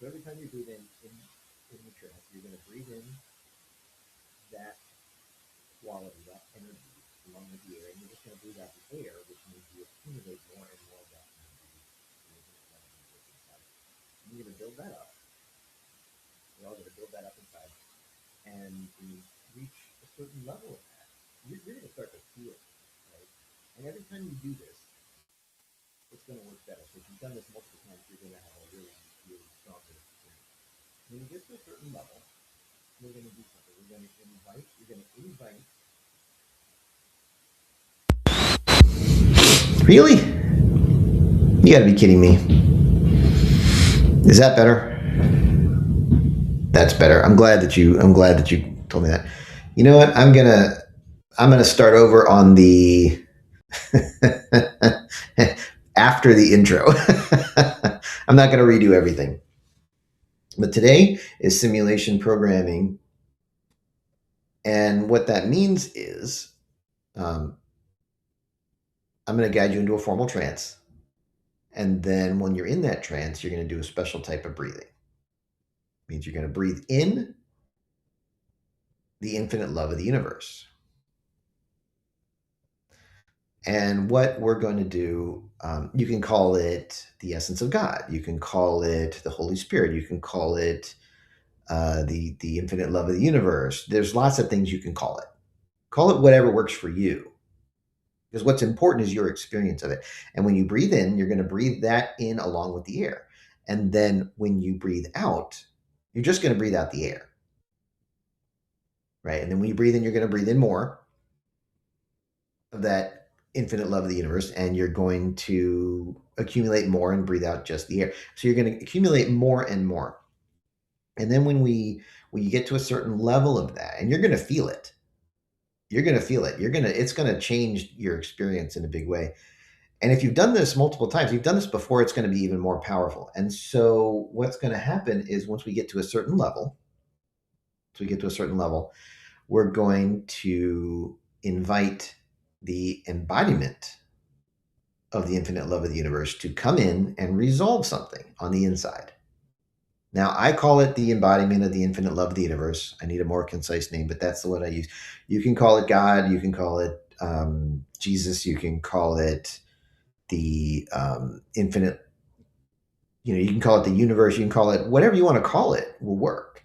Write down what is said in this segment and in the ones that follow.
So every time you breathe in the trance, you're going to breathe in that quality, that energy, along with the air, and you're just going to breathe out the air, which means you accumulate more and more of that energy. And you're going to build that up. We're all going to build that up inside, and we reach a certain level of that. You're going to start to feel it, right? And every time you do this, it's going to work better. So if you've done this multiple times, you're going to have a really, really strong experience. When you get to a certain level, we're going to do something. You're going to invite. Really? You got to be kidding me. Is that better? That's better. I'm glad that you told me that. You know what? I'm gonna start over on the after the intro. I'm not gonna redo everything. But today is simulation programming, and what that means is I'm going to guide you into a formal trance, and then when you're in that trance, you're going to do a special type of breathing. It means you're going to breathe in the infinite love of the universe. And what we're going to do, you can call it the essence of God. You can call it the Holy Spirit. You can call it the infinite love of the universe. There's lots of things you can call it. Call it whatever works for you. Because what's important is your experience of it. And when you breathe in, you're going to breathe that in along with the air. And then when you breathe out, you're just going to breathe out the air. Right? And then when you breathe in, you're going to breathe in more of that infinite love of the universe, and you're going to accumulate more and breathe out just the air. So you're going to accumulate more and more. And then when you get to a certain level of that, and you're going to feel it, it's going to change your experience in a big way. And if you've done this multiple times, you've done this before, it's going to be even more powerful. And so what's going to happen is once we get to a certain level, we're going to invite the embodiment of the infinite love of the universe to come in and resolve something on the inside. Now, I call it the embodiment of the infinite love of the universe. I need a more concise name, but that's the one I use. You can call it God. You can call it Jesus. You can call it the infinite, you can call it the universe. You can call it whatever you want to call it will work,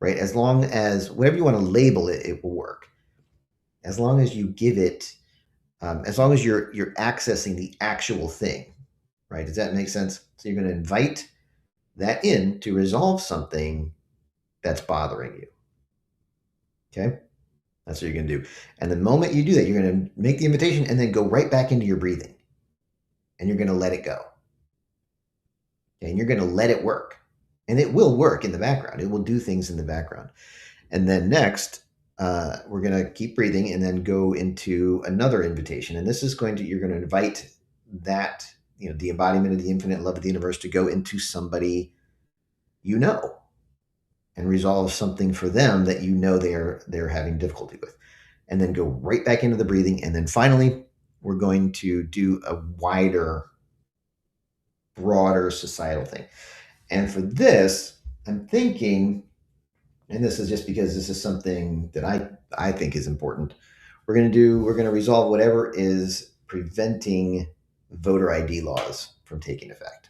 right? As long as whatever you want to label it, it will work. As long as you give it, as long as you're accessing the actual thing, right? Does that make sense? So you're going to invite that in to resolve something that's bothering you. Okay? That's what you're going to do. And the moment you do that, you're going to make the invitation and then go right back into your breathing. And you're going to let it go. Okay? And you're going to let it work. And it will work in the background. It will do things in the background. And then next, we're going to keep breathing and then go into another invitation. And this is you're going to invite that, the embodiment of the infinite love of the universe to go into somebody you know and resolve something for them that they're having difficulty with. And then go right back into the breathing. And then finally, we're going to do a wider, broader societal thing. And for this, I'm thinking, and this is just because this is something that I think is important. We're going to resolve whatever is preventing voter ID laws from taking effect.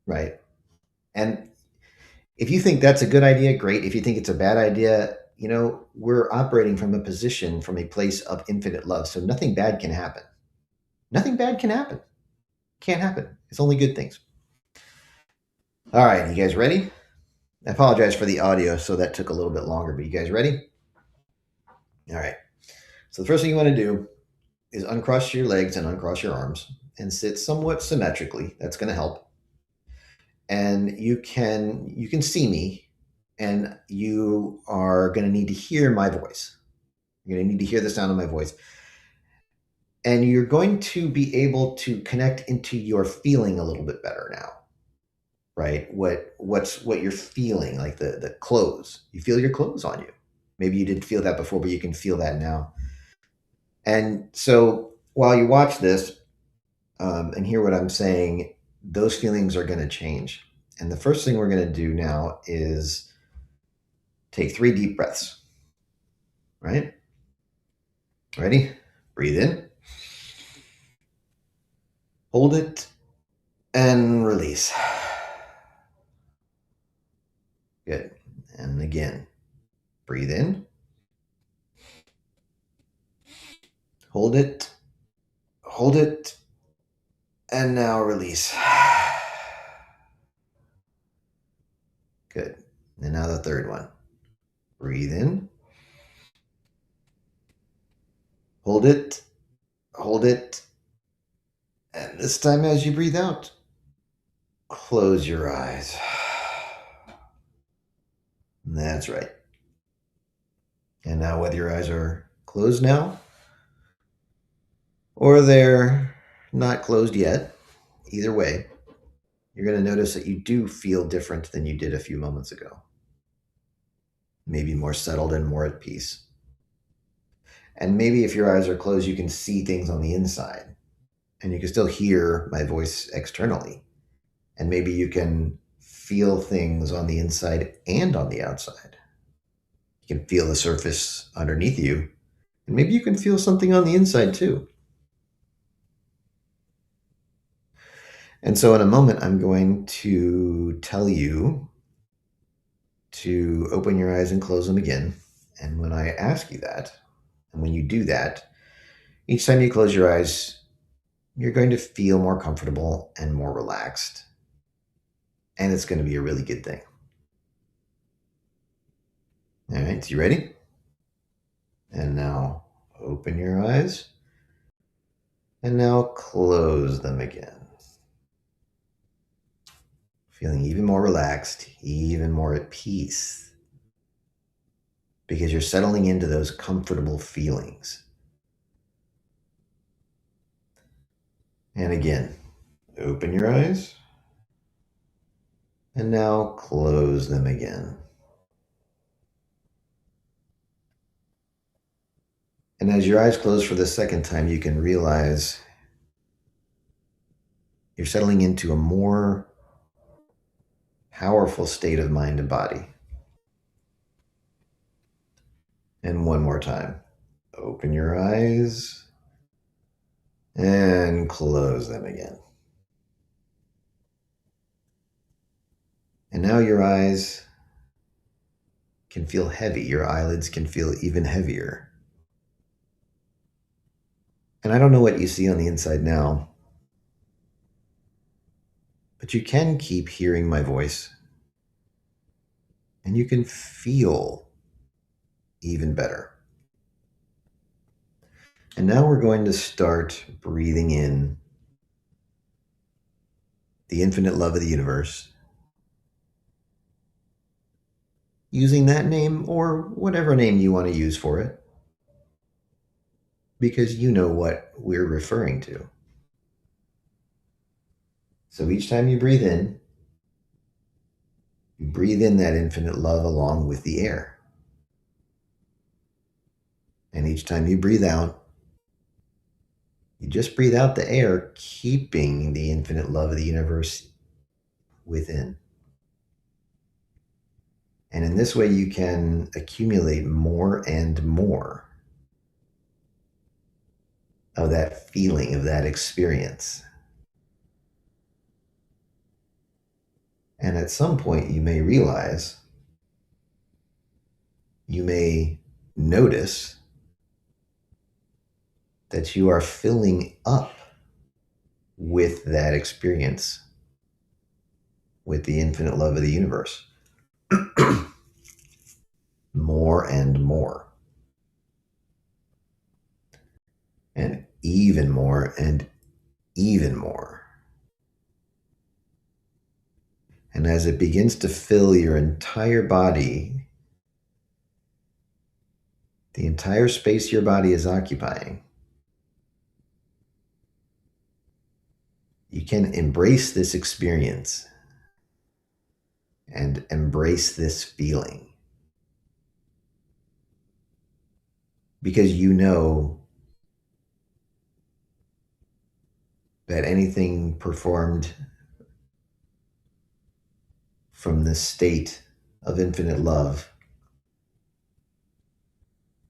Right? And if you think that's a good idea, great. If you think it's a bad idea, we're operating from a place of infinite love. So nothing bad can happen. Nothing bad can happen. Can't happen. It's only good things. All right, you guys ready? I apologize for the audio, so that took a little bit longer, but you guys ready? All right. So the first thing you want to do is uncross your legs and uncross your arms and sit somewhat symmetrically. That's going to help. And you can see me, and you are going to need to hear my voice. You're going to need to hear the sound of my voice. And you're going to be able to connect into your feeling a little bit better now. Right? What you're feeling, like the clothes. You feel your clothes on you. Maybe you didn't feel that before, but you can feel that now. And so while you watch this and hear what I'm saying, those feelings are going to change. And the first thing we're going to do now is take 3 deep breaths. Right? Ready? Breathe in. Hold it and release. Good. And again, breathe in. Hold it. Hold it. And now release. Good. And now the third one. Breathe in. Hold it. Hold it. And this time, as you breathe out, close your eyes. That's right. And now, whether your eyes are closed now or they're not closed yet, either way, you're going to notice that you do feel different than you did a few moments ago. Maybe more settled and more at peace. And maybe if your eyes are closed, you can see things on the inside and you can still hear my voice externally. And maybe you can feel things on the inside and on the outside. You can feel the surface underneath you, and maybe you can feel something on the inside too. And so in a moment, I'm going to tell you to open your eyes and close them again. And when I ask you that, and when you do that, each time you close your eyes, you're going to feel more comfortable and more relaxed. And it's going to be a really good thing. All right, so you ready? And now open your eyes. And now close them again. Feeling even more relaxed, even more at peace. Because you're settling into those comfortable feelings. And again, open your eyes. And now close them again. And as your eyes close for the second time, you can realize you're settling into a more powerful state of mind and body. And one more time, open your eyes and close them again. And now your eyes can feel heavy. Your eyelids can feel even heavier. And I don't know what you see on the inside now, but you can keep hearing my voice. And you can feel even better. And now we're going to start breathing in the infinite love of the universe, using that name or whatever name you want to use for it, because you know what we're referring to. So each time you breathe in that infinite love along with the air. And each time you breathe out, you just breathe out the air, keeping the infinite love of the universe within. And in this way, you can accumulate more and more of that feeling, of that experience. And at some point, you may realize, you may notice that you are filling up with that experience, with the infinite love of the universe. More and more. And even more and even more. And as it begins to fill your entire body, the entire space your body is occupying, you can embrace this experience and embrace this feeling. Because you know that anything performed from this state of infinite love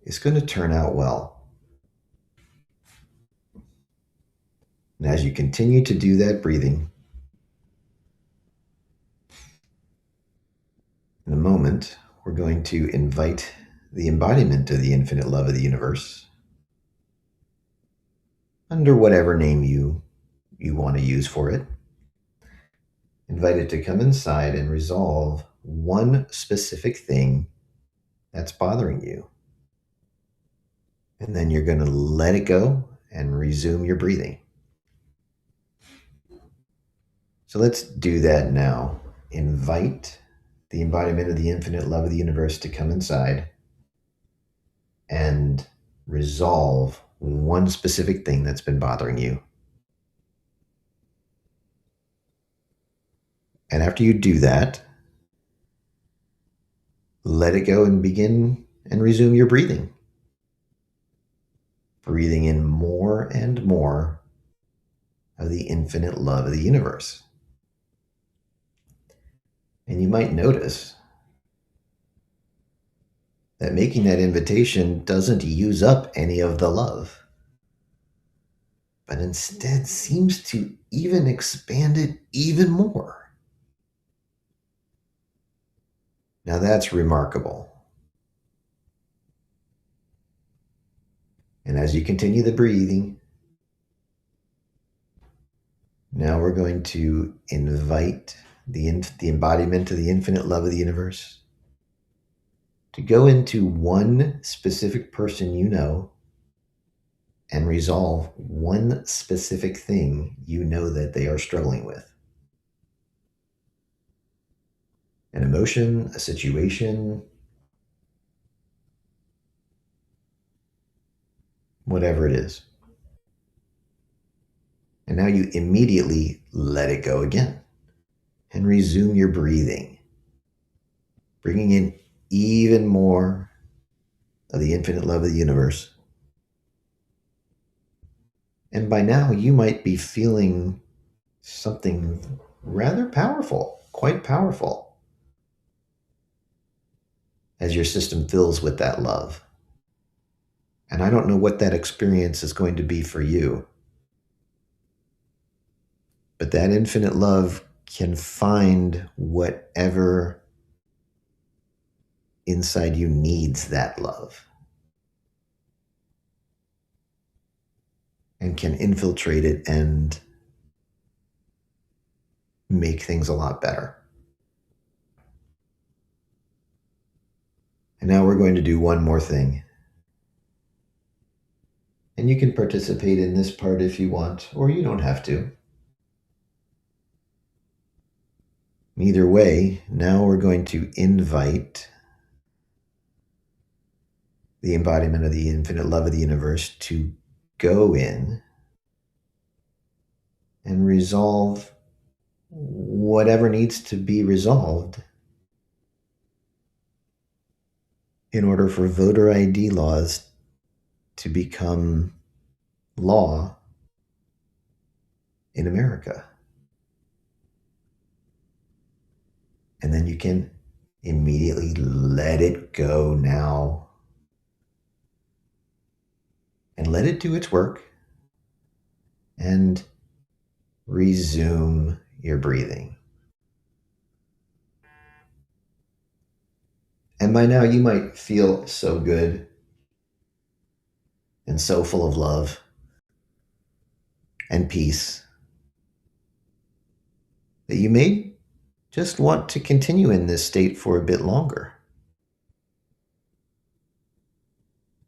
is going to turn out well. And as you continue to do that breathing, in a moment, we're going to invite the embodiment of the infinite love of the universe, under whatever name you want to use for it. Invite it to come inside and resolve one specific thing that's bothering you. And then you're going to let it go and resume your breathing. So let's do that now. Invite the embodiment of the infinite love of the universe to come inside and resolve one specific thing that's been bothering you. And after you do that, let it go and begin and resume your breathing. Breathing in more and more of the infinite love of the universe. And you might notice that making that invitation doesn't use up any of the love, but instead seems to even expand it even more. Now that's remarkable. And as you continue the breathing, now we're going to invite the embodiment of the infinite love of the universe to go into one specific person you know and resolve one specific thing you know that they are struggling with. An emotion, a situation, whatever it is. And now you immediately let it go again and resume your breathing, bringing in even more of the infinite love of the universe. And by now, you might be feeling something rather powerful, quite powerful, as your system fills with that love. And I don't know what that experience is going to be for you, but that infinite love can find whatever inside you needs that love and can infiltrate it and make things a lot better. And now we're going to do one more thing. And you can participate in this part if you want, or you don't have to. Either way, now we're going to invite the embodiment of the infinite love of the universe to go in and resolve whatever needs to be resolved in order for voter ID laws to become law in America. And then you can immediately let it go now and let it do its work and resume your breathing. And by now you might feel so good and so full of love and peace that you may just want to continue in this state for a bit longer.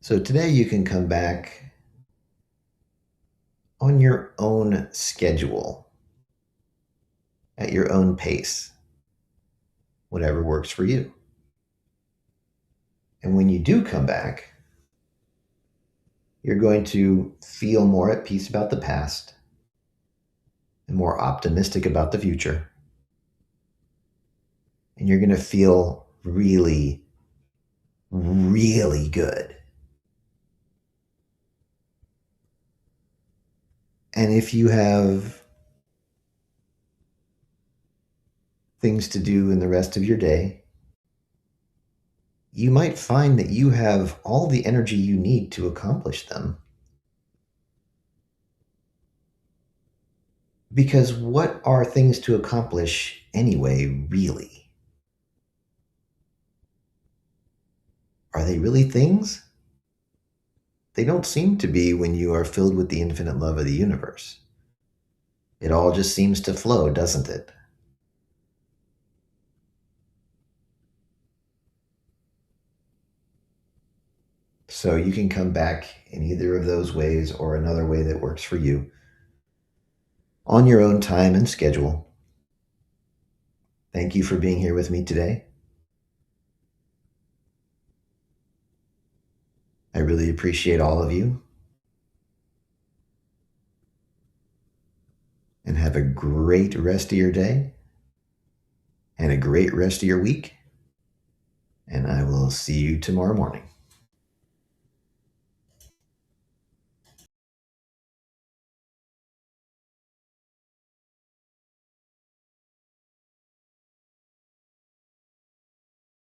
So today you can come back on your own schedule, at your own pace, whatever works for you. And when you do come back, you're going to feel more at peace about the past and more optimistic about the future. And you're going to feel really, really good. And if you have things to do in the rest of your day, you might find that you have all the energy you need to accomplish them. Because what are things to accomplish anyway, really? Are they really things? They don't seem to be when you are filled with the infinite love of the universe. It all just seems to flow, doesn't it? So you can come back in either of those ways or another way that works for you on your own time and schedule. Thank you for being here with me today. I really appreciate all of you. And have a great rest of your day and a great rest of your week. And I will see you tomorrow morning.